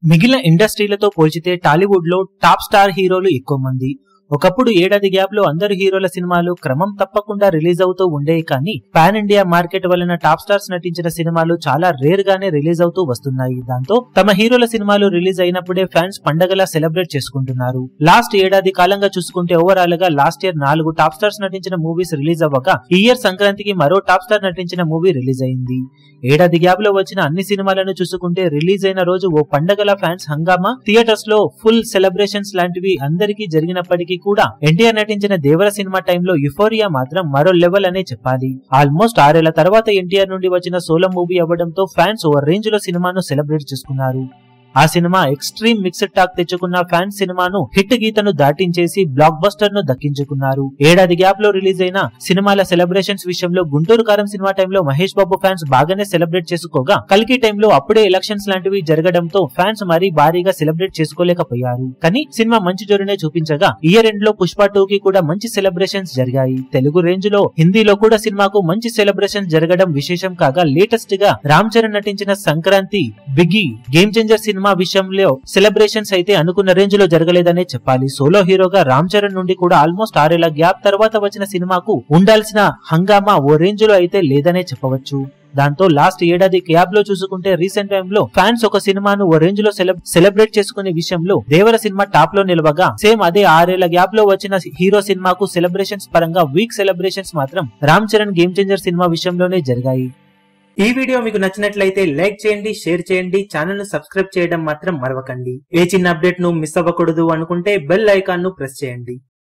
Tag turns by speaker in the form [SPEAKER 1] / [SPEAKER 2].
[SPEAKER 1] మిగిలిన ఇండస్ట్రీలతో పోల్చితే టాలీవుడ్ లో టాప్ స్టార్ హీరోలు ఎక్కువ మంది. ఒకప్పుడు ఏడాది గ్యాప్ లో అందరు హీరోల సినిమాలు క్రమం తప్పకుండా రిలీజ్ అవుతూ ఉండేవి, కానీ పాన్ ఇండియా మార్కెట్ వలన టాప్ స్టార్స్ నటించిన సినిమాలు చాలా రేర్ గానే రిలీజ్ అవుతూ వస్తున్నాయి. దాంతో తమ హీరోల సినిమాలు రిలీజ్ అయినప్పుడే ఫ్యాన్స్ పండగలా సెలబ్రేట్ చేసుకుంటున్నారు. లాస్ట్ ఏడాది కాలంగా చూసుకుంటే ఓవరాల్ గా లాస్ట్ ఇయర్ 4 టాప్ స్టార్స్ నటించిన మూవీస్ రిలీజ్ అవ్వగా ఈ ఇయర్ సంక్రాంతికి మరో టాప్ స్టార్ నటించిన మూవీ రిలీజ్ అయింది. ఏడాది గ్యాప్ లో వచ్చిన అన్ని సినిమాలను చూసుకుంటే రిలీజ్ అయిన రోజు ఓ పండగల ఫ్యాన్స్ హంగామా, థియేటర్స్ లో ఫుల్ సెలబ్రేషన్స్ లాంటివి అందరికీ జరిగినప్పటికీ కూడా ఎన్టీఆర్ నటించిన దేవర సినిమా టైంలో యుఫోరియా మాత్రం మరో లెవెల్ అనే చెప్పాలి. ఆల్మోస్ట్ 6 ఏళ్ల తర్వాత ఎన్టీఆర్ నుండి వచ్చిన సోలో మూవీ అవ్వడంతో ఫ్యాన్స్ ఓ రేంజ్ లో సినిమాను సెలబ్రేట్ చేసుకున్నారు. ఆ సినిమా ఎక్స్ట్రీమ్ మిక్స్డ్ టాక్ తెచ్చుకున్న ఫ్యాన్స్ సినిమాను హిట్ గీతను దాటించేసి బ్లాక్ బస్టర్ ను దక్కించుకున్నారు. ఏడాది గ్యాప్ లో రిలీజ్ అయిన సినిమాల సెలబ్రేషన్స్ విషయంలో గుంటూరు కారం సినిమా టైంలో మహేష్ బాబు ఫ్యాన్స్ బాగానే సెలబ్రేట్ చేసుకోగా, కల్కి టైంలో అప్పుడే ఎలక్షన్స్ లాంటివి జరగడంతో ఫ్యాన్స్ మరీ భారీగా సెలబ్రేట్ చేసుకోలేకపోయారు. కానీ సినిమా మంచి జోరునే చూపించగా ఇయర్ ఎండ్ లో పుష్ప 2 కి కూడా మంచి సెలబ్రేషన్స్ జరిగాయి. తెలుగు రేంజ్ లో హిందీలో కూడా సినిమాకు మంచి సెలబ్రేషన్స్ జరగడం విశేషం కాగా, లేటెస్ట్ గా రామ్ చరణ్ నటించిన సంక్రాంతి, బిగి, గేమ్ చేంజర్ సినిమా విషయంలో సెలబ్రేషన్స్ అయితే అనుకున్న రేంజ్ లో జరగలేదనే చెప్పాలి. సోలో హీరోగా రామ్ చరణ్ నుండి కూడా ఆల్మోస్ట్ 6 ఏళ్ల గ్యాప్ తర్వాత వచ్చిన సినిమాకు ఉండాల్సిన హంగామా ఓ రేంజ్ లో అయితే లేదనే చెప్పవచ్చు. దాంతో లాస్ట్ ఏడాది గ్యాప్ లో చూసుకుంటే రీసెంట్ టైమ్ లో ఫ్యాన్స్ ఒక సినిమాను ఓ రేంజ్ లో సెలబ్రేట్ చేసుకునే విషయంలో దేవర సినిమా టాప్ లో నిలవగా, సేమ్ అదే 6 ఏళ్ల గ్యాప్ లో వచ్చిన హీరో సినిమాకు సెలబ్రేషన్స్ పరంగా వీక్ సెలబ్రేషన్స్ మాత్రం Ram Charan game changer cinema విషయంలోనే జరిగాయి. ఈ వీడియో మీకు నచ్చినట్లయితే లైక్ చేయండి, షేర్ చేయండి, ఛానల్ ను సబ్స్క్రైబ్ చేయడం మాత్రం మరవకండి. ఏ చిన్న అప్డేట్ ను మిస్ అవ్వకూడదు అనుకుంటే బెల్ ఐకాన్ ను ప్రెస్ చేయండి.